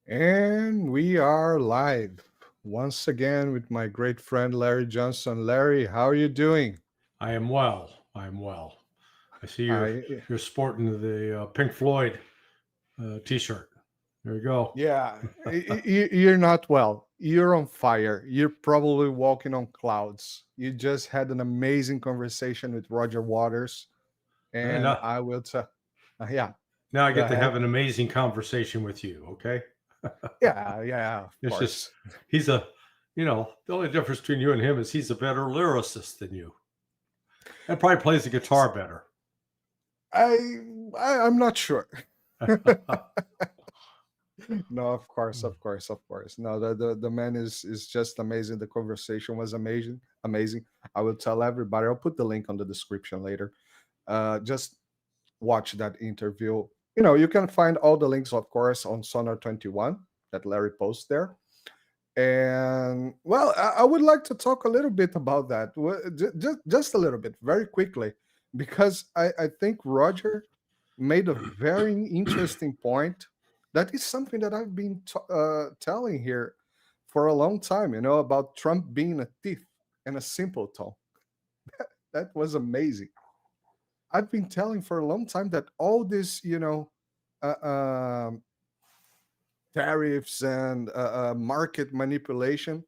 And we are live once again with my great friend Larry Johnson. Larry, how are you doing? I am well. I am well. I see I you're sporting the Pink Floyd T-shirt. There you go. yeah, you're not well. You're on fire. You're probably walking on clouds. You just had an amazing conversation with Roger Waters, And and I will tell. Yeah, now I go get to ahead. have an amazing conversation with you. Okay. Yeah, of It's just course. he's the only difference between you and him is he's a better lyricist than you, and probably plays the guitar better. I, I'm not sure. No, of course, of course, of course. No, the man is just amazing. The conversation was amazing, amazing. I will tell everybody. I'll put the link on the description later. Just watch that interview. You can find all the links, of course, on Sonar 21 that Larry posts there. And well, I would like to talk a little bit about that, just a little bit, very quickly, because I think Roger made a very interesting point. That is something that I've been telling here for a long time, about Trump being a thief and a simpleton. That was amazing. I've been telling for a long time that all this, uh, um, tariffs and market manipulation,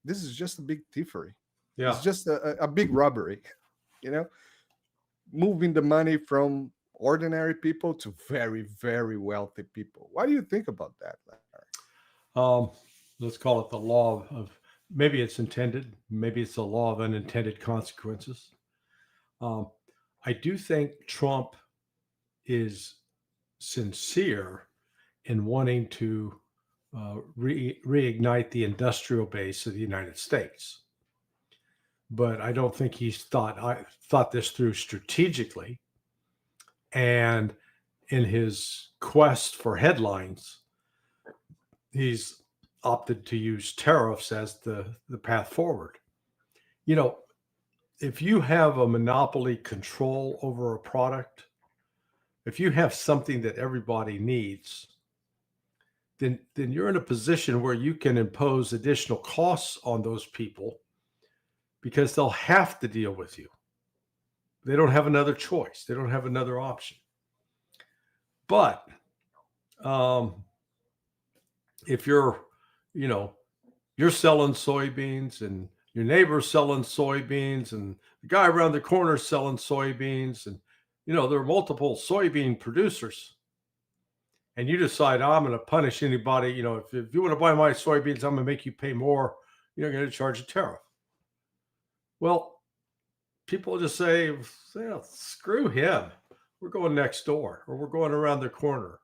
this is just a big thievery. It's Yeah. just a big robbery, you know, moving the money from ordinary people to very, very wealthy people. What do you think about that, Larry? Um, let's call it the law of maybe it's intended, maybe it's a law of unintended consequences. Um, I do think Trump is sincere in wanting to reignite the industrial base of the United States. But I don't think he's thought this through strategically. And in his quest for headlines, he's opted to use tariffs as the path forward. You know, if you have a monopoly control over a product, if you have something that everybody needs, then you're in a position where you can impose additional costs on those people because they'll have to deal with you. They don't have another choice. They don't have another option. But um, if you know, you're selling soybeans and your neighbor's selling soybeans and the guy around the corner is selling soybeans and there are multiple soybean producers and you decide I'm going to punish anybody, if you want to buy my soybeans, I'm going to make you pay more, you're going to charge a tariff. Well, people just say, well, screw him. We're going next door or we're going around the corner.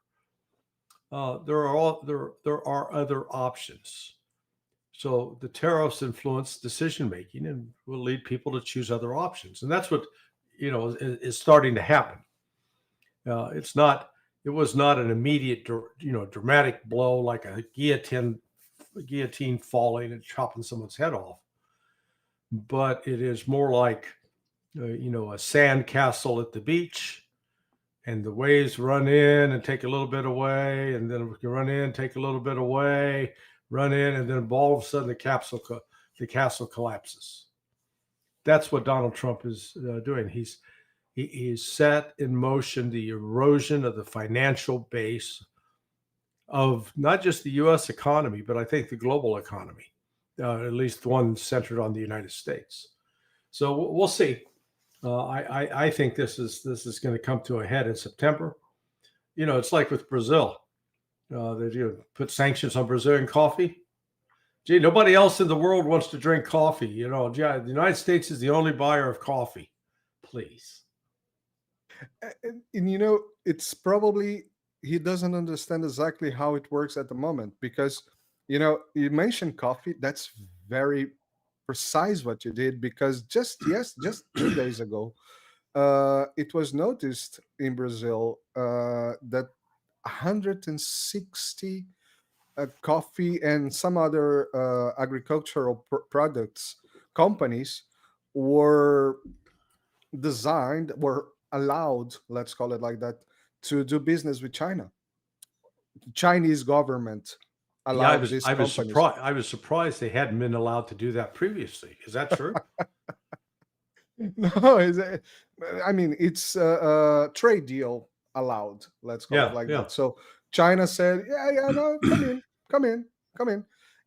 There are other options. So the tariffs influence decision making and will lead people to choose other options, and that's what is starting to happen. It's not. It was not an immediate, dramatic blow like a guillotine falling and chopping someone's head off, but it is more like a sand castle at the beach, and the waves run in and take a little bit away, and then we can run in, take a little bit away, run in, and then all of a sudden the castle collapses. That's what Donald Trump is doing. He's set in motion the erosion of the financial base of not just the U.S. economy, but I think the global economy, at least the one centered on the United States. So we'll see. I think this is going to come to a head in September. It's like with Brazil. They put sanctions on Brazilian coffee. Gee, nobody else in the world wants to drink coffee. The United States is the only buyer of coffee. Please. And it's probably he doesn't understand exactly how it works at the moment because you mentioned coffee. That's very precise what you did because just 2 days ago, it was noticed in Brazil that 160 coffee and some other agricultural products companies were were allowed, let's call it like that, to do business with China. Chinese government allowed these I was companies. surprised. I was surprised they hadn't been allowed to do that previously. Is that true? No, I mean, it's a trade deal allowed. Let's call it Yeah, like yeah. that. So China said, yeah, no, come in, come in, come in.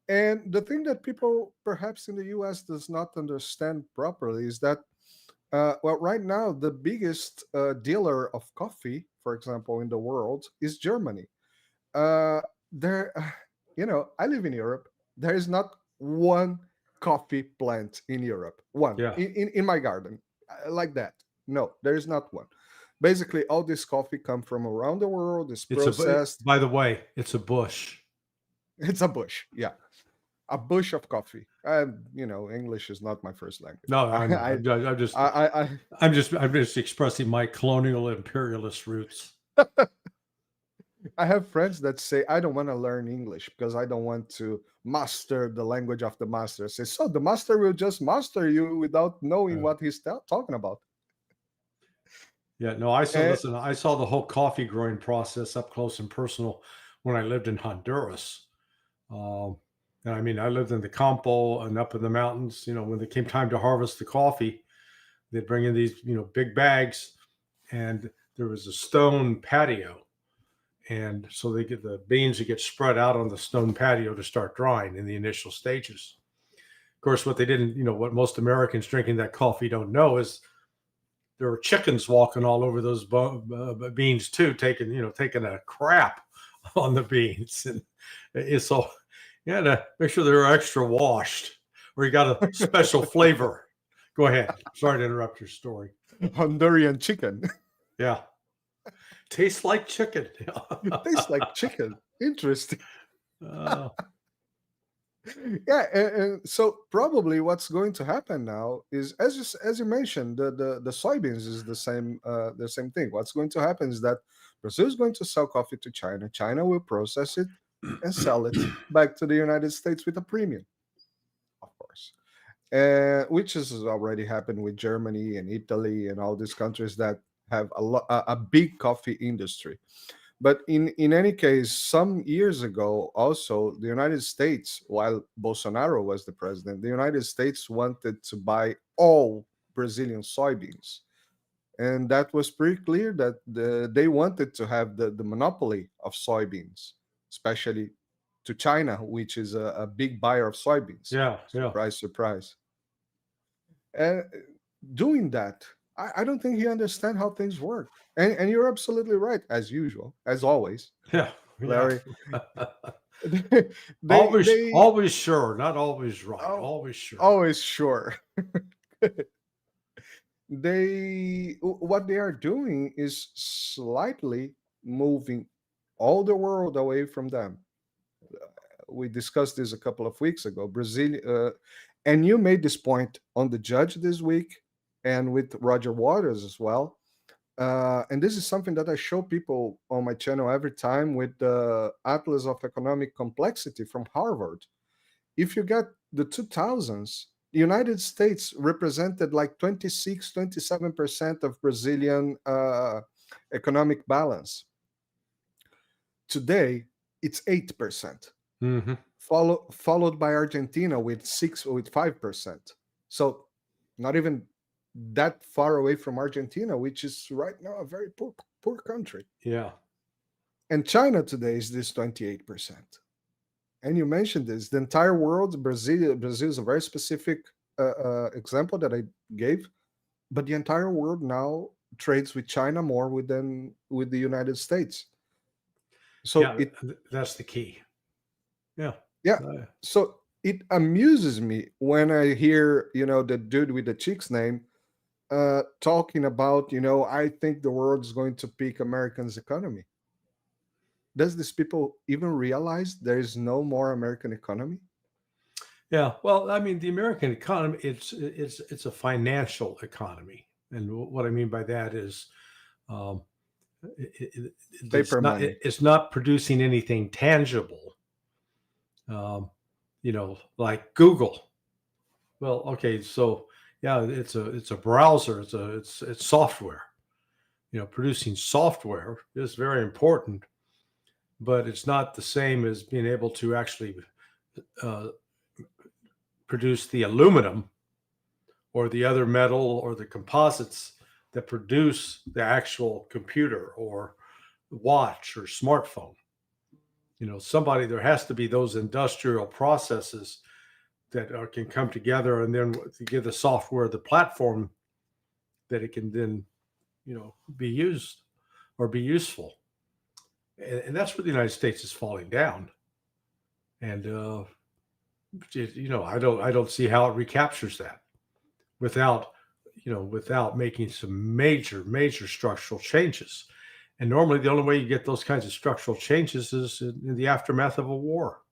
And the thing that people perhaps in the US does not understand properly is that, well, right now, the biggest dealer of coffee, for example, in the world is Germany. Uh, there, I live in Europe. There is not one coffee plant in Europe. One Yeah. in my garden, like that. No, there is not one. Basically, all this coffee come from around the world. It's processed. By the way, it's a bush. It's a bush. Yeah, a bush of coffee. English is not my first language. No, I know. I'm just expressing my colonial imperialist roots. I have friends that say I don't want to learn English because I don't want to master the language of the master. I say, so the master will just master you without knowing what he's talking about. Yeah, no, I saw the whole coffee growing process up close and personal when I lived in Honduras. And I mean, I lived in the Campo and up in the mountains. When it came time to harvest the coffee, they'd bring in these, big bags, and there was a stone patio. And so they get the beans that get spread out on the stone patio to start drying in the initial stages. Of course, what they didn't, what most Americans drinking that coffee don't know is there were chickens walking all over those beans too, taking a crap on the beans. And so you had to make sure they were extra washed, or you got a special flavor. Go ahead. Sorry to interrupt your story. Honduran chicken. Yeah. Tastes like chicken. Tastes like chicken. Interesting. Uh, Yeah, and so probably what's going to happen now is, as you mentioned, the soybeans is the same thing. What's going to happen is that Brazil is going to sell coffee to China. China will process it and sell it back to the United States with a premium, of course, which has already happened with Germany and Italy and all these countries that have a big coffee industry. But in any case, some years ago, also, the United States, while Bolsonaro was the president, the United States wanted to buy all Brazilian soybeans. And that was pretty clear that they wanted to have the monopoly of soybeans, especially to China, which is a big buyer of soybeans. yeah. Surprise, surprise. And doing that, I don't think he understands how things work. And you're absolutely right, as usual, as always, Yeah. Larry. Always sure, not always right. Always sure. Always sure. What they are doing is slightly moving all the world away from them. We discussed this a couple of weeks ago. Brazil, and you made this point on the Judge this week, and with Roger Waters as well. And this is something that I show people on my channel every time with the Atlas of Economic Complexity from Harvard. If you get the 2000s, the United States represented like 26-27% of Brazilian economic balance. Today, it's 8%, followed by Argentina with 5%. So not even that far away from Argentina, which is right now a very poor country. Yeah. And China today is this 28%. And you mentioned this, the entire world, Brazil is a very specific example that I gave, but the entire world now trades with China more than with the United States. So yeah, that's the key. Yeah. Yeah. So it amuses me when I hear, the dude with the chick's name talking about, I think the world's going to pick American's economy. Does these people even realize there is no more American economy? Yeah. Well, I mean, the American economy, it's a financial economy. And what I mean by that is it's not producing anything tangible, like Google. Well, okay, so yeah, it's a browser. It's software. Producing software is very important, but it's not the same as being able to actually produce the aluminum or the other metal or the composites that produce the actual computer or watch or smartphone. There has to be those industrial processes that can come together, and then to give the software the platform that it can then, be used or be useful. And that's where the United States is falling down. And, I don't see how it recaptures that without making some major structural changes. And normally the only way you get those kinds of structural changes is in the aftermath of a war.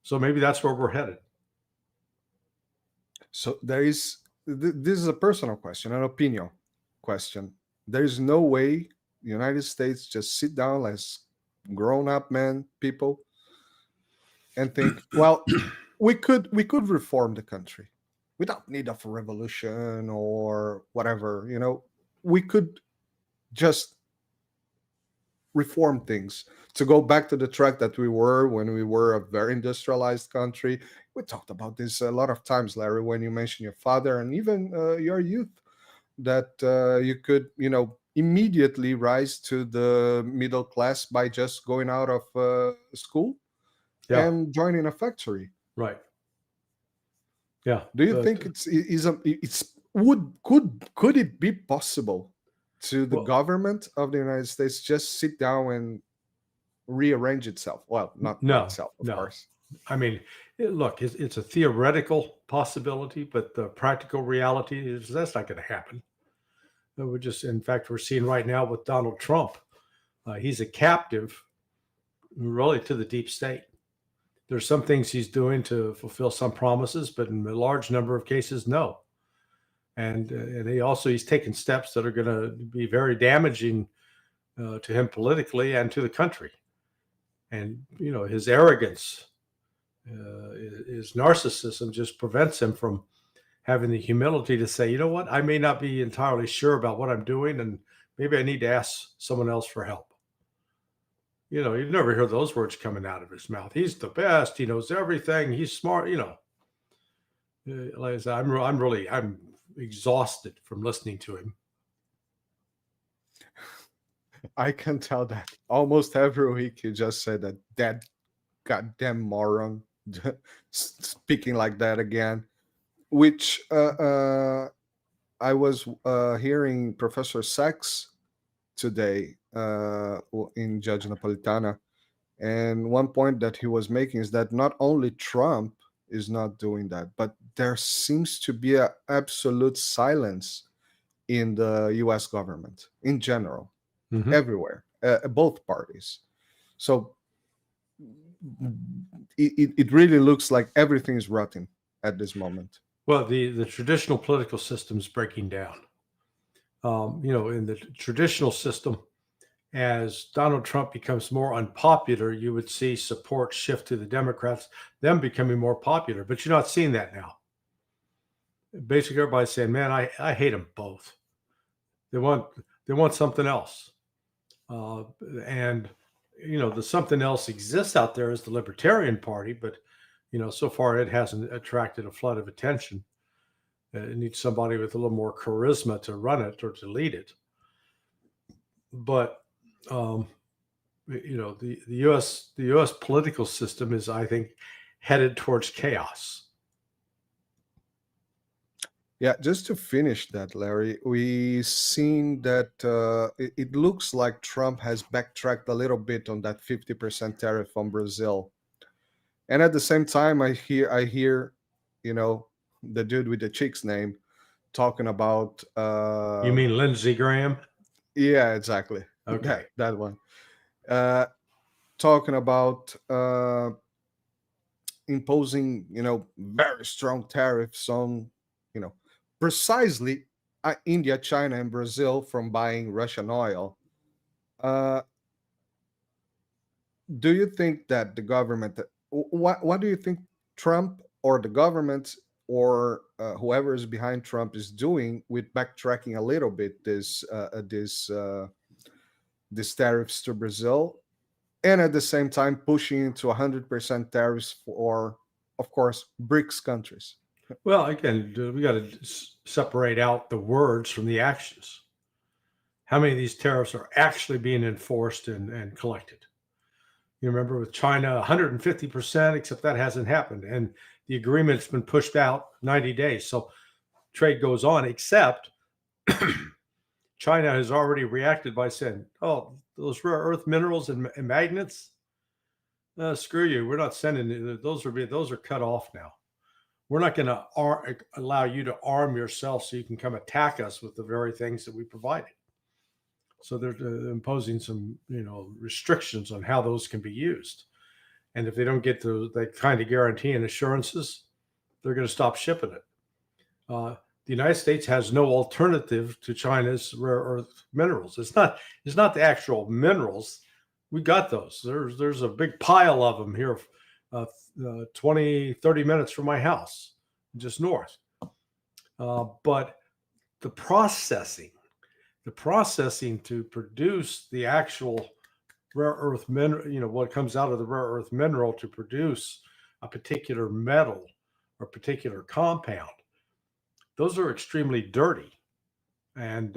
So maybe that's where we're headed. So this is a personal question, an opinion question. There is no way the United States just sit down as grown-up men, people, and think, well, we could reform the country without need of a revolution or whatever. We could just reform things to go back to the track that we were when we were a very industrialized country. We talked about this a lot of times, Larry, when you mentioned your father and even your youth, that you could immediately rise to the middle class by just going out of school and joining a factory. Right. Yeah. Do you think could it be possible to the government of the United States just sit down and rearrange itself? Well, not itself, of course. I mean, look, it's a theoretical possibility, but the practical reality is that's not going to happen. In fact, we're seeing right now with Donald Trump, he's a captive really to the deep state. There's some things he's doing to fulfill some promises, but in a large number of cases, no. And he's taken steps that are going to be very damaging to him politically and to the country. And, his arrogance, his narcissism just prevents him from having the humility to say, you know what, I may not be entirely sure about what I'm doing, and maybe I need to ask someone else for help. You never hear those words coming out of his mouth. He's the best. He knows everything. He's smart. Like I said, I'm exhausted from listening to him. I can tell that almost every week you just say that goddamn moron speaking like that again, which I was hearing Professor Sachs today in Judge Napolitana, and one point that he was making is that not only Trump is not doing that, but there seems to be an absolute silence in the US government in general, everywhere, both parties. So it really looks like everything is rotting at this moment. Well, the traditional political system is breaking down. In the traditional system, as Donald Trump becomes more unpopular, you would see support shift to the Democrats, them becoming more popular. But you're not seeing that now. Basically, everybody's saying, man, I hate them both. They want something else. And the something else exists out there as the Libertarian Party, but, so far it hasn't attracted a flood of attention. It needs somebody with a little more charisma to run it or to lead it. But, the U.S. political system is, I think, headed towards chaos. Yeah, just to finish that, Larry, we seen that it looks like Trump has backtracked a little bit on that 50% tariff on Brazil. And at the same time, I hear, the dude with the chick's name talking about... You mean Lindsey Graham? Yeah, exactly. Okay. That one. Talking about imposing, very strong tariffs on, precisely India, China, and Brazil from buying Russian oil. Do you think that the government, what do you think Trump or the government or whoever is behind Trump is doing with backtracking a little bit this tariffs to Brazil? and at the same time pushing into 100% tariffs for, of course, BRICS countries. Well, again, we got to separate out the words from the actions. How many of these tariffs are actually being enforced and collected? You remember with China, 150%, except that hasn't happened. And the agreement's been pushed out 90 days. So trade goes on, except China has already reacted by saying, oh, those rare earth minerals and magnets, screw you. We're not sending it. Those are cut off now. We're not going to allow you to arm yourself so you can come attack us with the very things that we provided. So they're imposing some, restrictions on how those can be used. And if they don't get that kind of guarantee and assurances, they're going to stop shipping it. The United States has no alternative to China's rare earth minerals. It's not the actual minerals. We got those. There's a big pile of them here, 20, 30 minutes from my house, just north. But the processing to produce the actual rare earth mineral, what comes out of the rare earth mineral to produce a particular metal or particular compound, those are extremely dirty. And,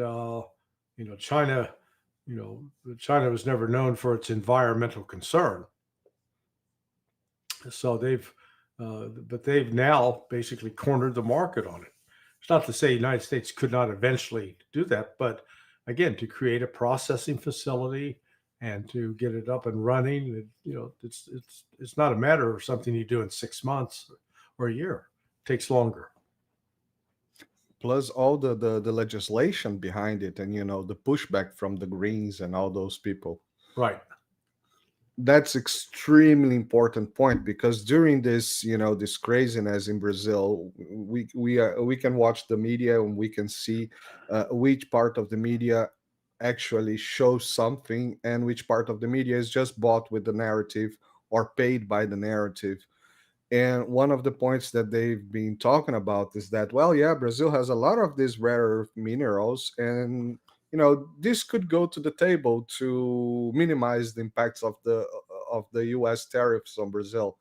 China was never known for its environmental concern. So they've now basically cornered the market on it. It's not to say the United States could not eventually do that, but again, to create a processing facility and to get it up and running, it's not a matter of something you do in 6 months or a year. It takes longer. Plus all the legislation behind it, and the pushback from the Greens and all those people. Right. That's extremely important point, because during this this craziness in Brazil, we can watch the media and we can see which part of the media actually shows something and which part of the media is just bought with the narrative or paid by the narrative. And one of the points that they've been talking about is that, well, yeah, Brazil has a lot of these rare earth minerals, and this could go to the table to minimize the impacts of the U.S. tariffs on Brazil.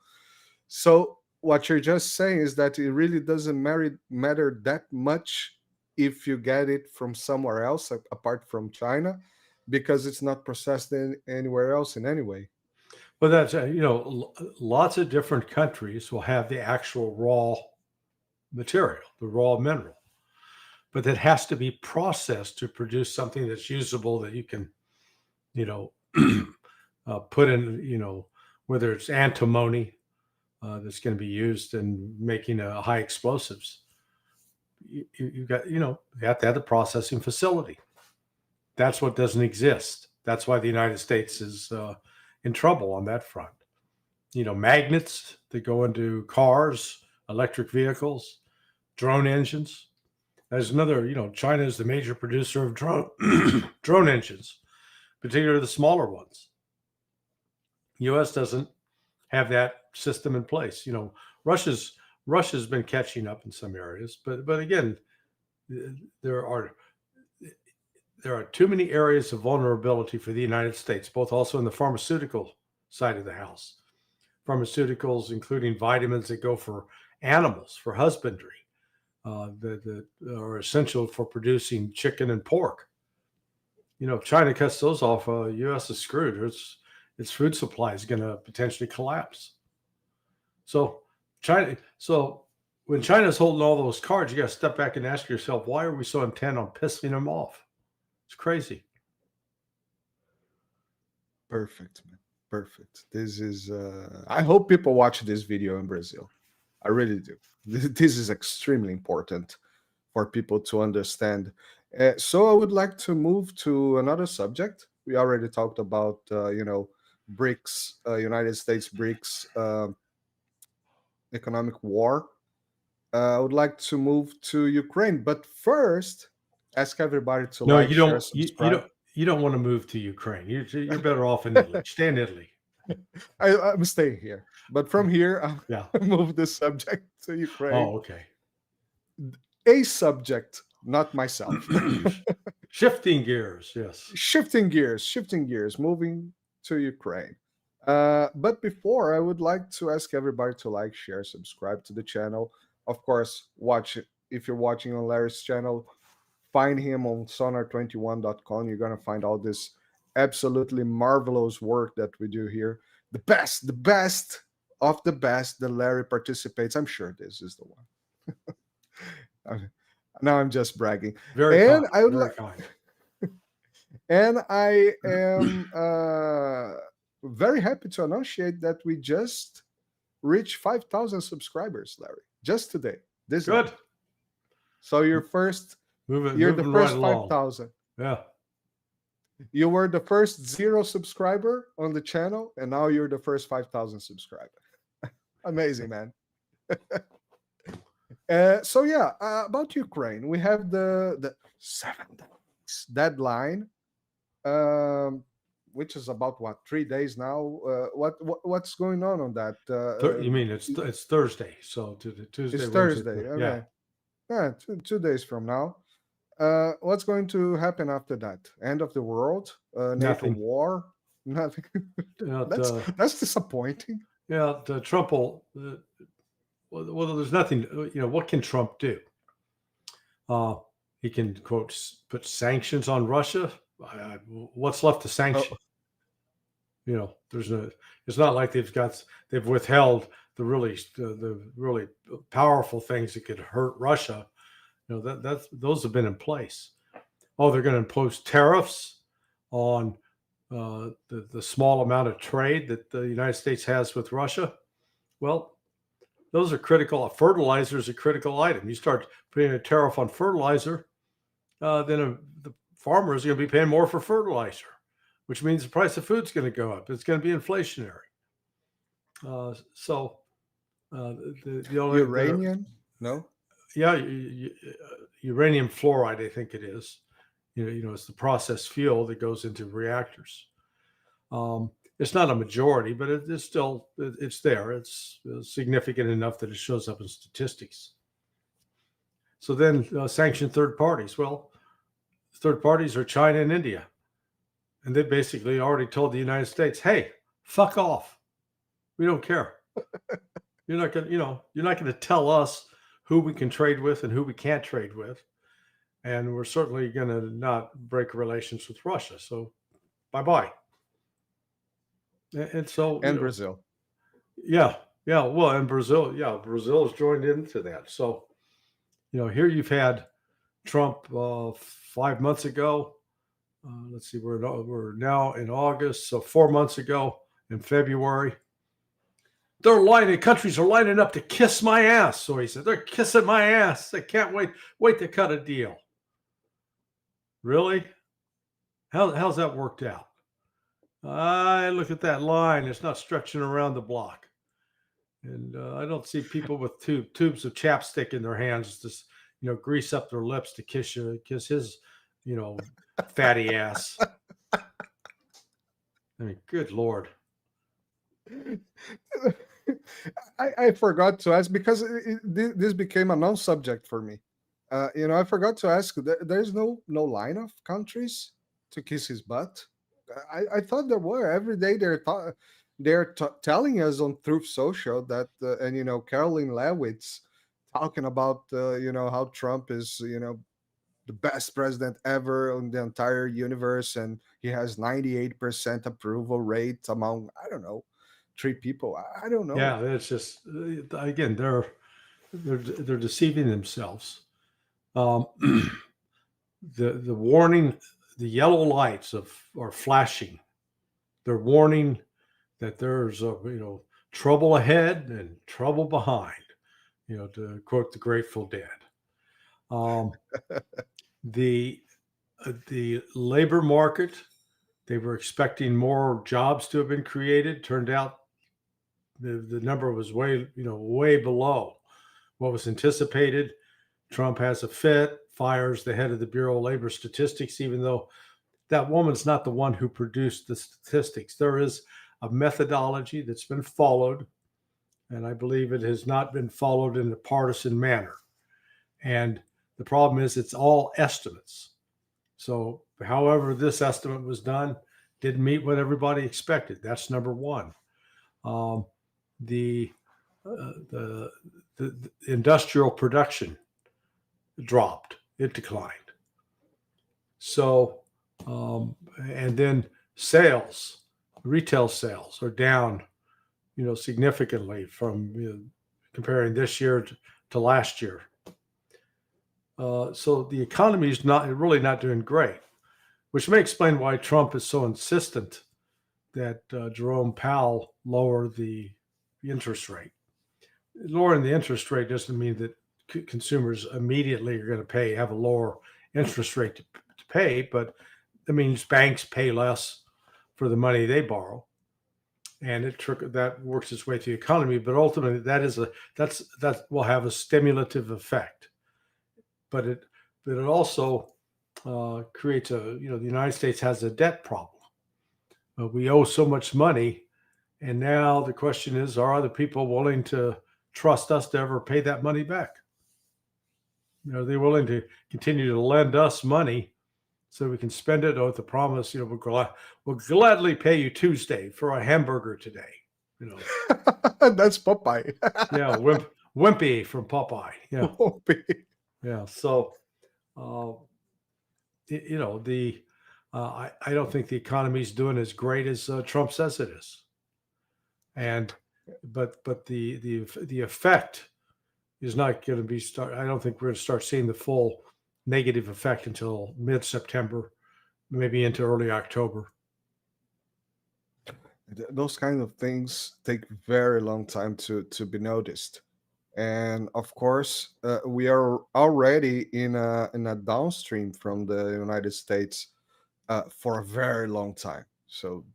So what you're just saying is that it really doesn't matter that much if you get it from somewhere else apart from China, because it's not processed anywhere else in any way. But that's, lots of different countries will have the actual raw material, the raw mineral, but it has to be processed to produce something that's usable, that you can, put in, whether it's antimony that's going to be used in making high explosives. You got, you have to have the processing facility. That's what doesn't exist. That's why the United States is in trouble on that front. Magnets that go into cars, electric vehicles, drone engines. There's another, China is the major producer of drone engines, particularly the smaller ones. U.S. doesn't have that system in place. Russia's been catching up in some areas, but again, there are too many areas of vulnerability for the United States, both also in the pharmaceutical side of the house. Pharmaceuticals, including vitamins that go for animals, for husbandry, that are essential for producing chicken and pork. If China cuts those off, U.S. is screwed. Its food supply is going to potentially collapse. So when China's holding all those cards, you got to step back and ask yourself, why are we so intent on pissing them off? It's crazy. Perfect, man. Perfect. This is, I hope people watch this video in Brazil. I really do. This is extremely important for people to understand. So I would like to move to another subject. We already talked about, BRICS, United States BRICS, economic war. I would like to move to Ukraine, but first, ask everybody to like, share, subscribe. You don't want to move to Ukraine. You're better off in Italy. Stay in Italy. I'm staying here, but from here, I'll move the subject to Ukraine. Oh, okay. A subject, not myself. Shifting gears, yes. Shifting gears, moving to Ukraine. But before, I would like to ask everybody to like, share, subscribe to the channel. Of course, watch it. If you're watching on Larry's channel, find him on sonar21.com. You're going to find all this absolutely marvelous work that we do here. The best of the best that Larry participates. I'm sure this is the one. Now I'm just bragging. Very And kind. I would Very like, kind. and I am very happy to enunciate that we just reached 5,000 subscribers, Larry, just today. This Good. night. So you're first. Moving You're the first right along. 5,000. Yeah. You were the first 0 subscriber on the channel, and now you're the first 5,000 subscriber. Amazing, man. So yeah, about Ukraine, we have the 7 days deadline, which is about what, 3 days now. What's going on that? You mean it's Thursday? So to the Tuesday. It's Wednesday, Thursday. Okay. Yeah, 2 days from now. What's going to happen after that? End of the world? NATO Nothing. war? Nothing. That's disappointing. Yeah, the Trump will. Well, there's nothing. What can Trump do? He can quote put sanctions on Russia. What's left to sanction? There's no. It's not like they've withheld the really powerful things that could hurt Russia. Those have been in place. Oh, they're going to impose tariffs on the small amount of trade that the United States has with Russia. Well, those are critical. Fertilizer is a critical item. You start putting a tariff on fertilizer, then the farmer is going to be paying more for fertilizer, which means the price of food is going to go up. It's going to be inflationary. The only Uranium? No. Yeah, uranium fluoride, I think it is. It's the processed fuel that goes into reactors. It's not a majority, but it's still there. It's significant enough that it shows up in statistics. So then sanction third parties. Well, third parties are China and India, and they basically already told the United States, "Hey, fuck off. We don't care. You're not going to tell us who we can trade with and who we can't trade with. And we're certainly going to not break relations with Russia. So bye-bye." And Brazil. Yeah. Well, and Brazil has joined into that. So, here you've had Trump 5 months ago. Let's see, we're now in August. So 4 months ago in February, countries are lining up to kiss my ass. So he said, they're kissing my ass. They can't wait to cut a deal. Really? How's that worked out? I look at that line. It's not stretching around the block. And I don't see people with tubes of chapstick in their hands just, grease up their lips to kiss his, fatty ass. I mean, good Lord. I forgot to ask because this became a non-subject for me. I forgot to ask. There's no line of countries to kiss his butt. I thought there were. Every day they're telling us on Truth Social that, and Caroline Lewitz talking about how Trump is the best president ever in the entire universe, and he has 98% approval rate among 3 people. I don't know. Yeah, it's just again they're deceiving themselves. The warning, the yellow lights are flashing. They're warning that there's trouble ahead and trouble behind. To quote the Grateful Dead. The labor market, they were expecting more jobs to have been created. Turned out the number was way below what was anticipated. Trump has a fit, fires the head of the Bureau of Labor Statistics, even though that woman's not the one who produced the statistics. There is a methodology that's been followed, and I believe it has not been followed in a partisan manner. And the problem is it's all estimates. So however this estimate was done, didn't meet what everybody expected. That's number one. The industrial production dropped. It declined. So, and then sales, retail sales are down, significantly from comparing this year to last year. So the economy is really not doing great, which may explain why Trump is so insistent that Jerome Powell lower the interest rate. Lowering the interest rate doesn't mean that consumers immediately are going to have a lower interest rate to pay, but it means banks pay less for the money they borrow, and that works its way through the economy. But ultimately, that will have a stimulative effect. But it also creates the United States has a debt problem. We owe so much money, and now the question is, are other people willing to trust us to ever pay that money back? Are they willing to continue to lend us money so we can spend it with the promise, we'll gladly pay you Tuesday for a hamburger today. That's Popeye. Yeah, Wimpy from Popeye. Yeah, Wimpy. Yeah. So, I don't think the economy is doing as great as Trump says it is, but the effect is not going to be I don't think we're going to start seeing the full negative effect until mid-September, maybe into early October. Those kind of things take very long time to be noticed. And of course, we are already in a downstream from the United States for a very long time. So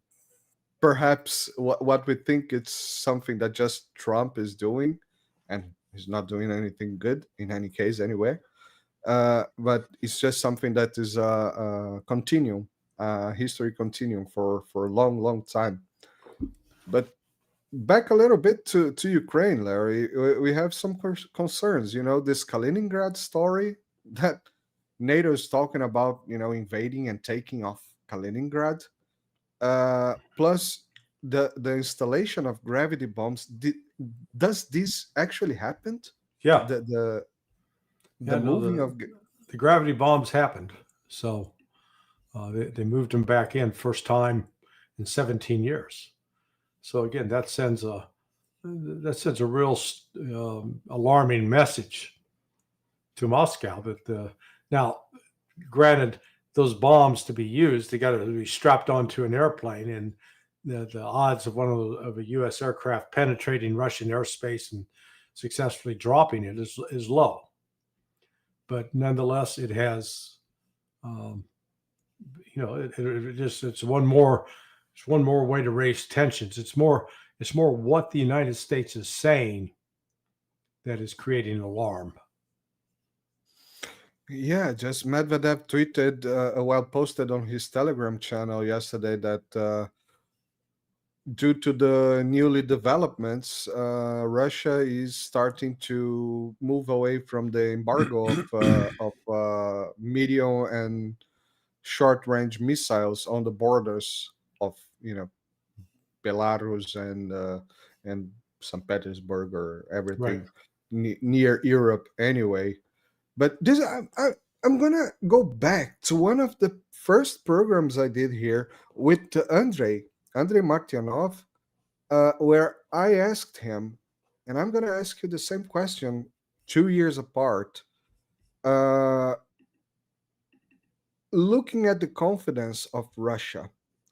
perhaps what we think it's something that just Trump is doing, and he's not doing anything good in any case anyway. But it's just something that is a continuum, history continuum for a long, long time. But back a little bit to Ukraine, Larry, we have some concerns. This Kaliningrad story that NATO is talking about, invading and taking off Kaliningrad, plus the installation of gravity bombs. Does this actually happen? Yeah. The moving of the gravity bombs happened. So they moved them back in first time in 17 years. So again, that sends a real alarming message to Moscow that now, granted, those bombs to be used, they got to be strapped onto an airplane, and the odds of of a U.S. aircraft penetrating Russian airspace and successfully dropping it is low. But nonetheless, it has, it's one more way to raise tensions. It's more what the United States is saying that is creating alarm. Yeah, just Medvedev tweeted, posted on his Telegram channel yesterday that due to the newly developments, Russia is starting to move away from the embargo of medium and short-range missiles on the borders of Belarus and St. Petersburg or everything near Europe anyway. But this I'm gonna go back to one of the first programs I did here with Andrei Martyanov, where I asked him, and I'm gonna ask you the same question 2 years apart. Looking at the confidence of Russia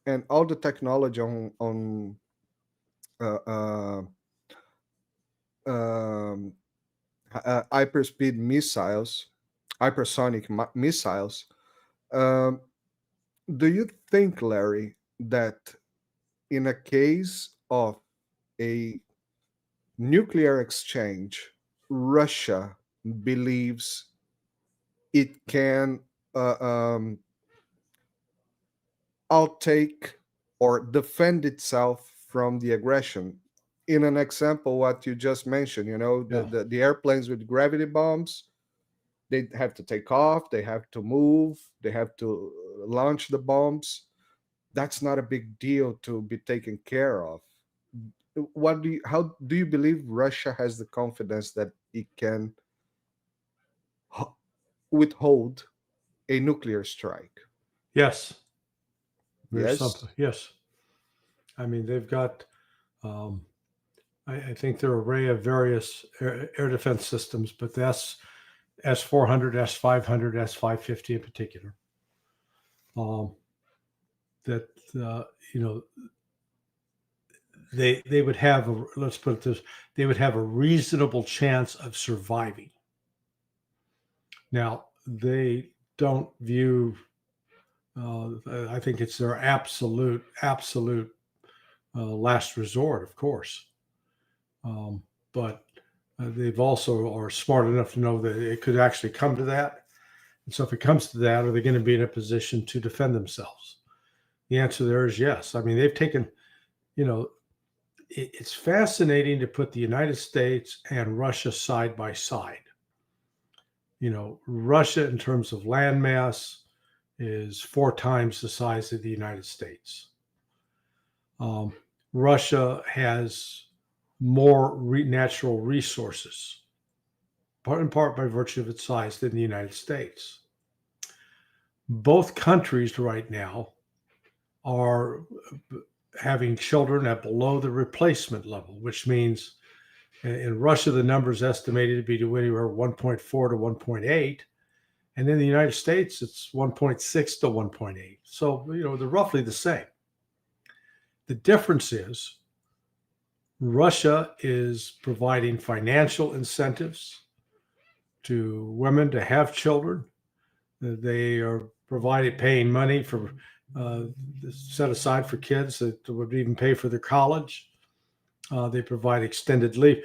and all the technology on hyperspeed missiles, hypersonic missiles, do you think, Larry, that in a case of a nuclear exchange, Russia believes it can outtake or defend itself from the aggression? In an example, what you just mentioned, the airplanes with gravity bombs, they have to take off, they have to move, they have to launch the bombs. that's not a big deal to be taken care of. How do you believe Russia has the confidence that it can withhold a nuclear strike? Yes, there's Yes. something. Yes, I mean they've got. Um, I think their array of various air defense systems, but that's S-400, S-500, S-550 in particular. That you know they would have let's put it this, they would have a reasonable chance of surviving. Now they don't view. I think it's their absolute last resort, of course. But they've also are smart enough to know that it could actually come to that. And so if it comes to that, are they going to be in a position to defend themselves? The answer there is yes. I mean, they've taken, it's fascinating to put the United States and Russia side by side. Russia in terms of landmass is 4 times the size of the United States. Russia has more natural resources, in part by virtue of its size, than the United States. Both countries right now are having children at below the replacement level, which means in Russia, the number is estimated to be to anywhere 1.4 to 1.8. And in the United States, it's 1.6 to 1.8. So, they're roughly the same. The difference is Russia is providing financial incentives to women to have children. They are paying money for set aside for kids that would even pay for their college. They provide extended leave.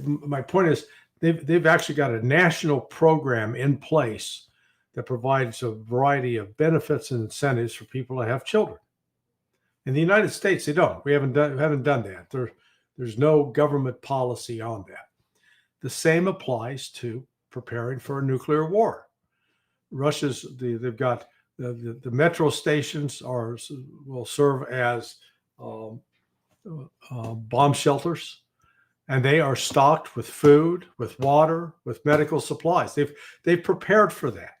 My point is, they've actually got a national program in place that provides a variety of benefits and incentives for people to have children. In the United States, they don't. We haven't done that. There's no government policy on that. The same applies to preparing for a nuclear war. They've got the metro stations will serve as bomb shelters, and they are stocked with food, with water, with medical supplies. They've prepared for that.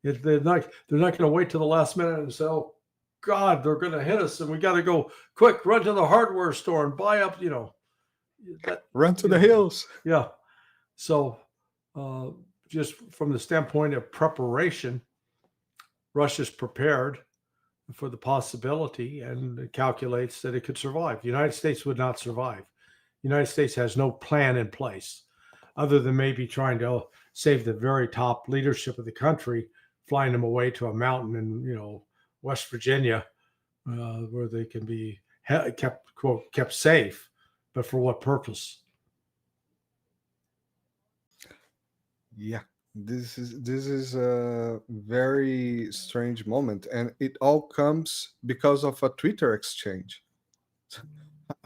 They're not going to wait till the last minute and say, "Oh God, they're going to hit us, and we got to go quick, run to the hardware store and buy up." Run to the hills. Yeah. So, just from the standpoint of preparation, Russia's prepared for the possibility and calculates that it could survive. The United States would not survive. The United States has no plan in place other than maybe trying to save the very top leadership of the country, flying them away to a mountain in, West Virginia, where they can be kept safe, but for what purpose? Yeah, this is a very strange moment, and it all comes because of a Twitter exchange.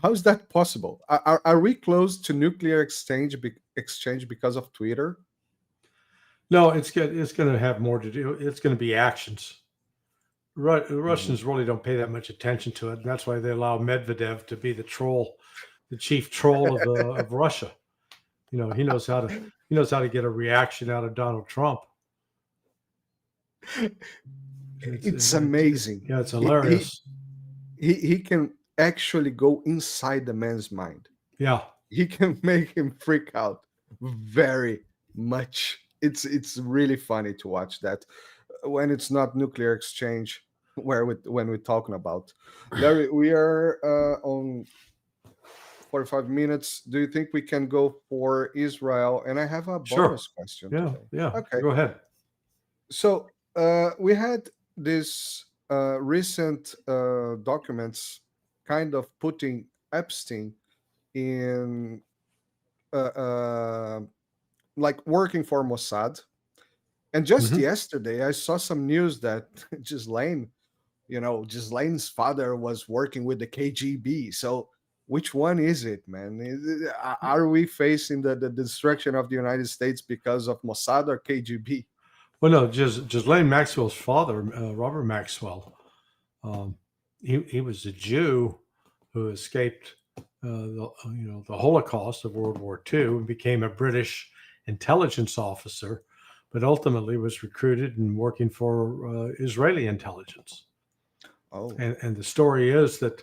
How is that possible? Are we close to nuclear exchange because of Twitter? No, it's good. It's going to have more to do. It's going to be actions. The Russians really don't pay that much attention to it, and that's why they allow Medvedev to be the chief troll of Russia. He knows how to get a reaction out of Donald Trump. It's amazing. Yeah, it's hilarious. He can actually go inside the man's mind. Yeah, he can make him freak out very much. It's really funny to watch that when it's not nuclear exchange when we're talking about. Larry, we are on 45 minutes. Do you think we can go for Israel? And I have a bonus question today. Yeah. Okay, go ahead. So we had this recent documents kind of putting Epstein in like working for Mossad. And just yesterday, I saw some news that Ghislaine's father was working with the KGB. So which one is it, man? Are we facing the destruction of the United States because of Mossad or KGB? Well, no, Ghislaine Maxwell's father, Robert Maxwell, he was a Jew who escaped the Holocaust of World War II and became a British intelligence officer, but ultimately was recruited and working for Israeli intelligence. Oh, And the story is that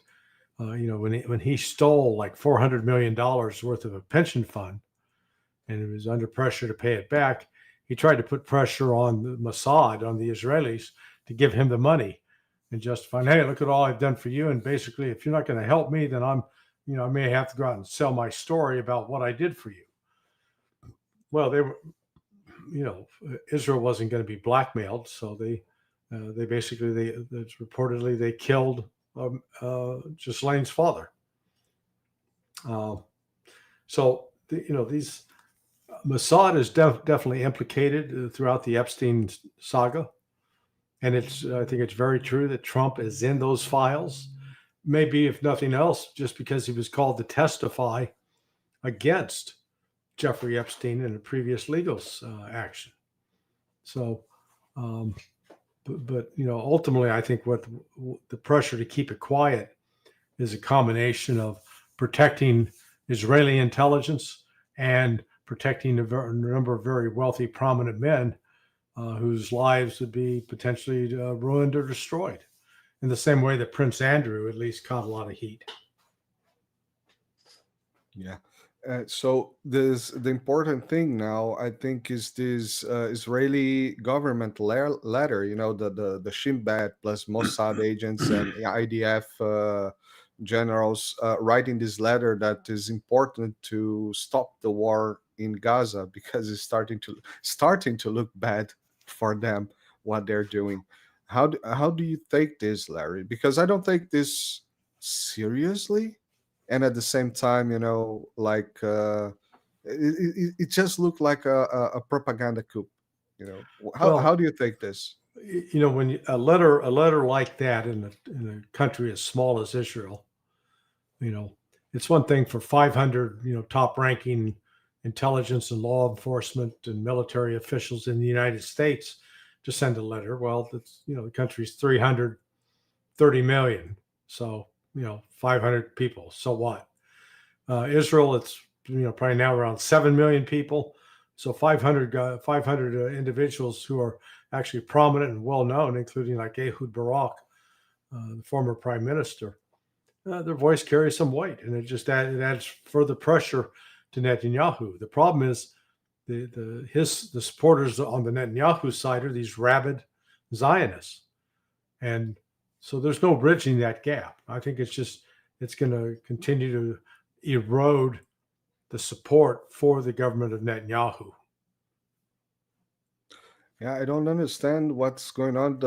when he stole like $400 million worth of a pension fund, and he was under pressure to pay it back, he tried to put pressure on the Mossad, on the Israelis, to give him the money and justify, hey, look at all I've done for you. And basically, if you're not going to help me, then I may have to go out and sell my story about what I did for you. Well, they were, Israel wasn't going to be blackmailed, so they reportedly they killed Ghislaine's father. These Mossad is definitely implicated throughout the Epstein saga. And I think it's very true that Trump is in those files, maybe if nothing else, just because he was called to testify against Jeffrey Epstein in a previous legal action. So, but ultimately, I think what the pressure to keep it quiet is a combination of protecting Israeli intelligence and protecting a number of very wealthy, prominent men whose lives would be potentially ruined or destroyed, in the same way that Prince Andrew at least caught a lot of heat. Yeah. So the important thing now, I think, is this Israeli government letter. The Shin Bet plus Mossad agents and IDF generals writing this letter that is important to stop the war in Gaza, because it's starting to look bad for them, what they're doing. How do you take this, Larry? Because I don't take this seriously, and at the same time, it just looked like a propaganda coup. How do you take this? When a letter like that in a country as small as Israel, it's one thing for 500 top-ranking intelligence and law enforcement and military officials in the United States to send a letter. Well, that's the country's 330 million, so 500 people. So what? Israel, it's probably now around 7 million people. So 500 individuals who are actually prominent and well known, including like Ehud Barak, the former prime minister. Their voice carries some weight, and it adds further pressure to Netanyahu. The problem is the supporters on the Netanyahu side are these rabid Zionists, and so there's no bridging that gap. I think it's going to continue to erode the support for the government of Netanyahu. Yeah, I don't understand what's going on.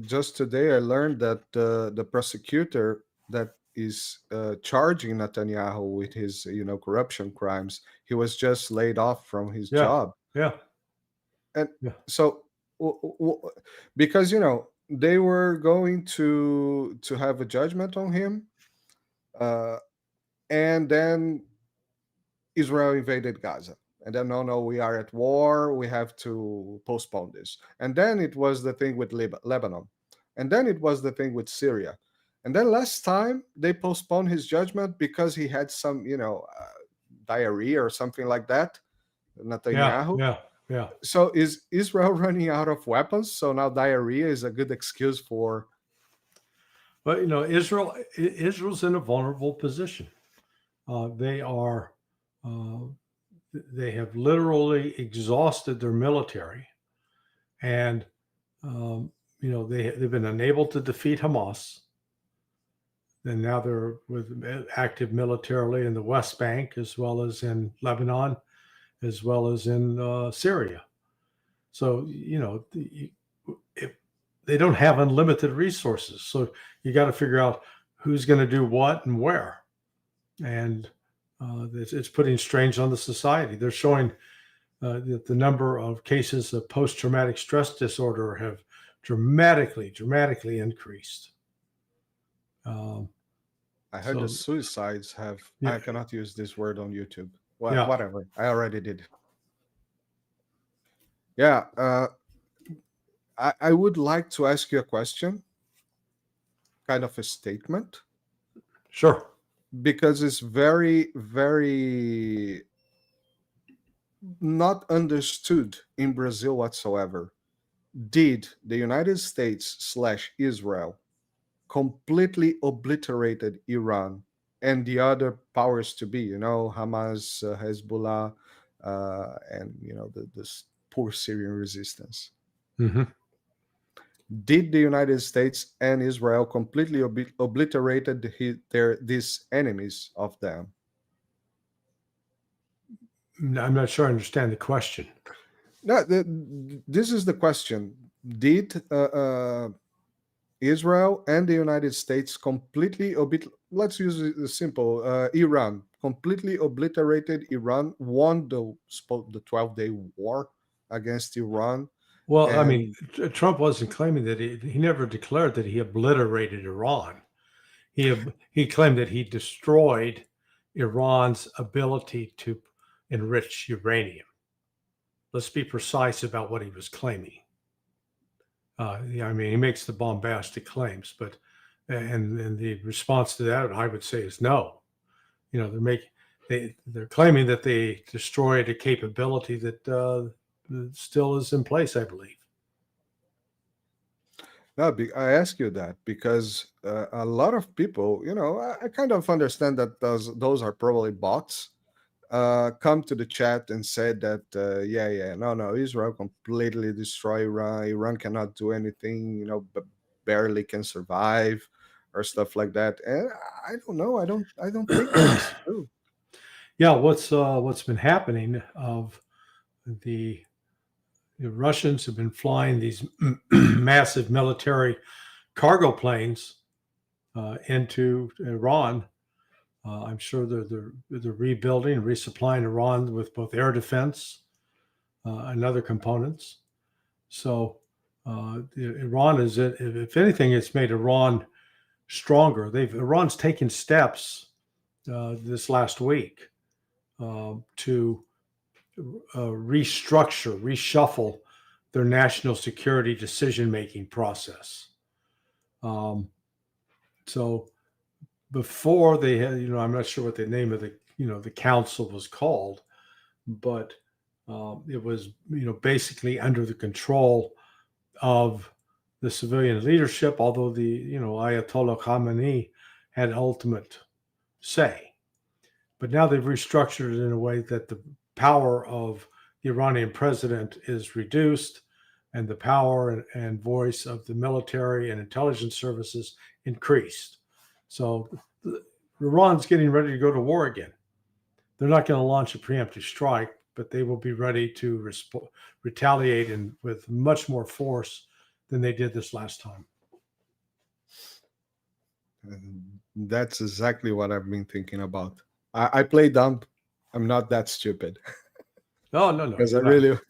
Just today, I learned that the prosecutor that is charging Netanyahu with his, corruption crimes, he was just laid off from his job. Yeah. And so, because they were going to have a judgment on him, and then Israel invaded Gaza. And then, no, we are at war. We have to postpone this. And then it was the thing with Lebanon. And then it was the thing with Syria. And then last time they postponed his judgment because he had some, diarrhea or something like that. Netanyahu. Yeah. So is Israel running out of weapons? So now diarrhea is a good excuse for. But Israel's in a vulnerable position. They have literally exhausted their military, and they've been unable to defeat Hamas. And now they're active militarily in the West Bank, as well as in Lebanon, as well as in Syria. So they don't have unlimited resources. So you got to figure out who's going to do what and where, and it's putting strains on the society. They're showing that the number of cases of post-traumatic stress disorder have dramatically increased. I heard the suicides have. Yeah. I cannot use this word on YouTube. Well, whatever. I already did. Yeah. I would like to ask you a question. kind of a statement Sure. because it's very, very not understood in Brazil whatsoever. Did the United States / Israel completely obliterated Iran and the other powers to be, Hamas, Hezbollah, and this poor Syrian resistance? Mm-hmm. Did the United States and Israel completely obliterated these enemies of them? I'm not sure I understand the question. No, this is the question. Did Israel and the United States completely let's use it simple, Iran completely obliterated Iran, won the 12-day war against Iran? Well, I mean, Trump wasn't claiming that he never declared that he obliterated Iran. He claimed that he destroyed Iran's ability to enrich uranium. Let's be precise about what he was claiming. I mean, he makes the bombastic claims, but and the response to that, I would say, is no. They're claiming that they destroyed a capability that still is in place, I believe. No, I ask you that because a lot of people, I kind of understand that those are probably bots. Come to the chat and said that no, Israel completely destroy Iran. Iran cannot do anything, but barely can survive or stuff like that. And I don't know. I don't think that's true. Yeah, what's been happening of the Russians have been flying these massive military cargo planes into Iran. I'm sure they're rebuilding, resupplying Iran with both air defense and other components. So Iran is, if anything, it's made Iran stronger. Iran's taken steps this last week to restructure, reshuffle their national security decision-making process. So before they had, I'm not sure what the name of the council was called, but it was, basically under the control of the civilian leadership, although the, Ayatollah Khamenei had ultimate say. But now they've restructured it in a way that the power of the Iranian president is reduced and the power and voice of the military and intelligence services increased. So Iran's getting ready to go to war again. They're not going to launch a preemptive strike, but they will be ready to retaliate with much more force than they did this last time. That's exactly what I've been thinking about. I play dumb. I'm not that stupid. No. Because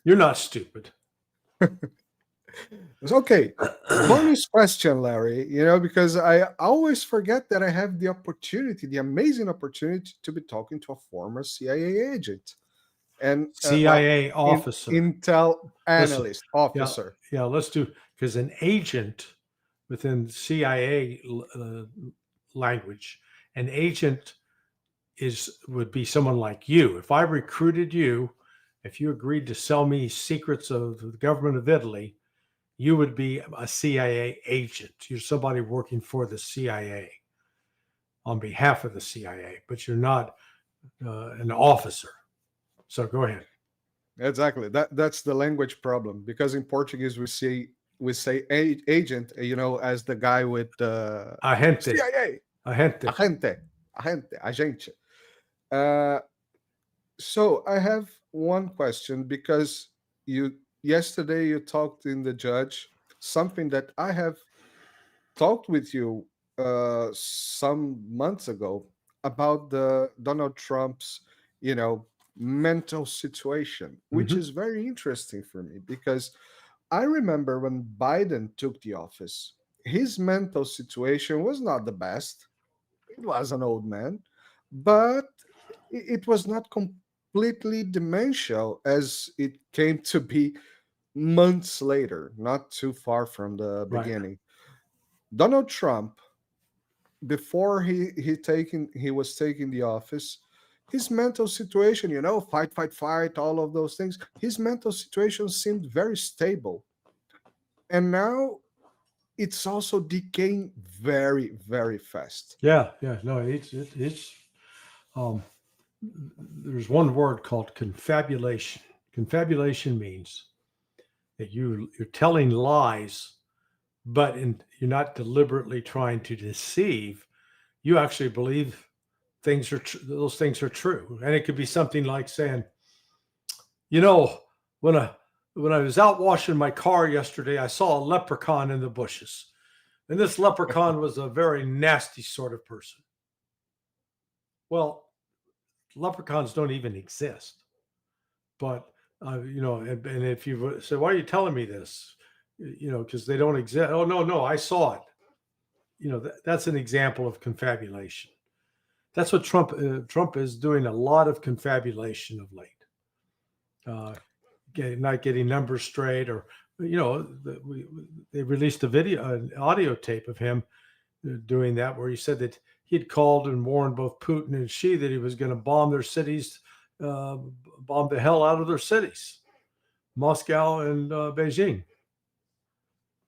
you're not stupid. It's okay. Bonus question, Larry. Because I always forget that I have the amazing opportunity to be talking to a former CIA agent and CIA officer, intel analyst officer. Yeah, let's do, because an agent within CIA language, an agent would be someone like you. If I recruited you, if you agreed to sell me secrets of the government of Italy, you would be a CIA agent. You're somebody working for the CIA on behalf of the CIA, but you're not an officer. So go ahead. Exactly. That's the language problem, because in Portuguese we say agent, as the guy with agente. CIA. Agente. So I have one question, because yesterday you talked in the Judge something that I have talked with you some months ago about the Donald Trump's, mental situation, which is very interesting for me, because I remember when Biden took the office, his mental situation was not the best. It was an old man, but it was not completely demential as it came to be months later, not too far from the beginning. Donald Trump before he was taking the office, his mental situation, fight, all of those things, his mental situation seemed very stable. And now it's also decaying very, very fast. Yeah. No, it's there's one word called confabulation. Confabulation means that you're telling lies, but you're not deliberately trying to deceive. You actually believe those things are true. And it could be something like saying, when I was out washing my car yesterday, I saw a leprechaun in the bushes. And this leprechaun was a very nasty sort of person. Well, leprechauns don't even exist. But, and if you say, why are you telling me this? Because they don't exist. Oh, no, I saw it. That's an example of confabulation. That's what Trump is doing, a lot of confabulation of late. Not getting numbers straight, or they released an audio tape of him doing that, where he said that he had called and warned both Putin and Xi that he was going to bomb their cities, bomb the hell out of their cities, Moscow and Beijing,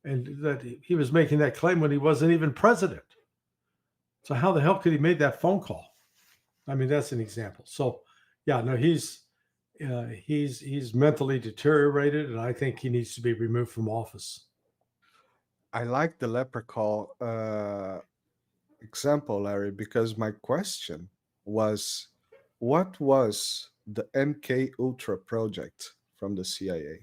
and that he was making that claim when he wasn't even president. So how the hell could he make that phone call? I mean, that's an example. So yeah, no, he's mentally deteriorated, and I think he needs to be removed from office. I like the leprechaun example, Larry, because my question was, what was the MK Ultra project from the CIA?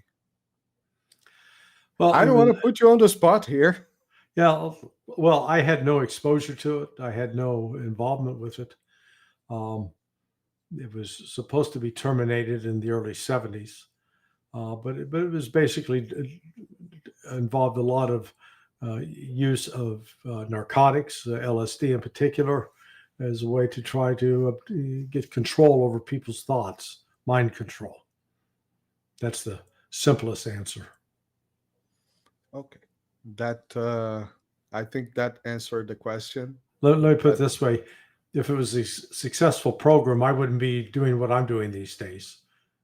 Well, I don't want to put you on the spot here. Yeah, well, I had no exposure to it. I had no involvement with it. It was supposed to be terminated in the early 70s, but it was basically involved a lot of use of narcotics, LSD in particular, as a way to try to get control over people's thoughts, mind control. That's the simplest answer. Okay. That I think that answered the question. Let me put it this way. If it was a successful program, I wouldn't be doing what I'm doing these days.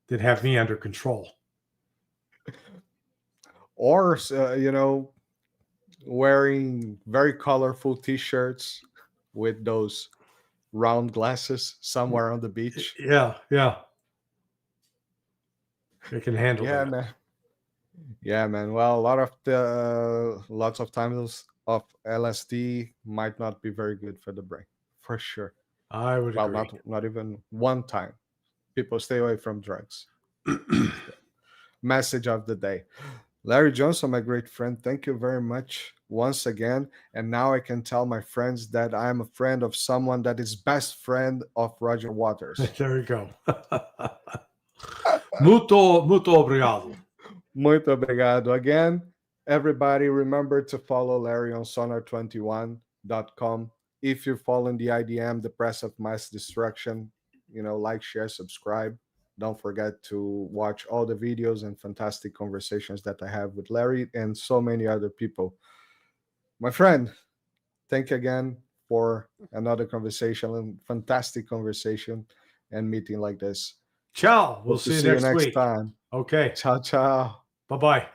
They'd have me under control. Or, wearing very colorful T-shirts with those round glasses somewhere on the beach. Yeah. They can handle that. Man. Yeah, man. Well, lots of times of LSD might not be very good for the brain, for sure. I would agree. Well, not even one time. People stay away from drugs. Message of the day. Larry Johnson, my great friend, thank you very much once again. And now I can tell my friends that I am a friend of someone that is best friend of Roger Waters. There you go. Muito obrigado. Muito obrigado. Again, everybody, remember to follow Larry on sonar21.com. If you're following the IDM, the Press of Mass Destruction, like, share, subscribe. Don't forget to watch all the videos and fantastic conversations that I have with Larry and so many other people. My friend, thank you again for another conversation, and fantastic conversation and meeting like this. Ciao. We'll see you next week. Time. Okay. Ciao, ciao. Bye-bye.